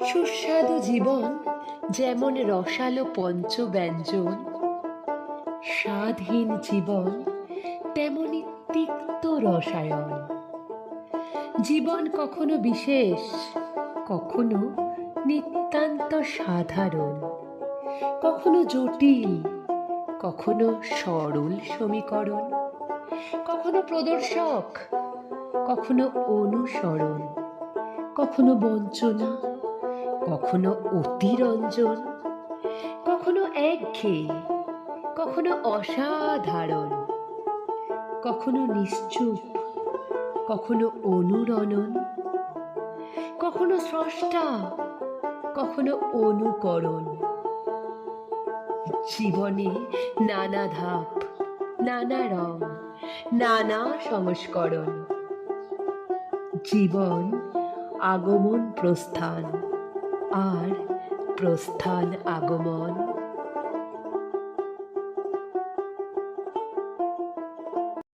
সুস্বাদু জীবন যেমন রসালো পঞ্চব্যঞ্জন, স্বাদহীন জীবন তেমনি তিক্ত রসায়ন। জীবন কখনো বিশেষ, কখনো নিতান্ত সাধারণ, কখনো জটিল, কখনো সরল সমীকরণ, কখনো প্রদর্শক, কখনো অনুসরণ, কখনো বঞ্চনা, কখনো অতিরঞ্জন, কখনো একঘেয়ে, কখনো অসাধারণ, কখনো নিশ্চুপ, কখনো অনুরণন, কখনো স্রষ্টা, কখনো অনুকরণ। জীবনে নানা ধাপ, নানা রং, নানা সংস্করণ। জীবন আগমন প্রস্থান, আর প্রস্থান আগমন।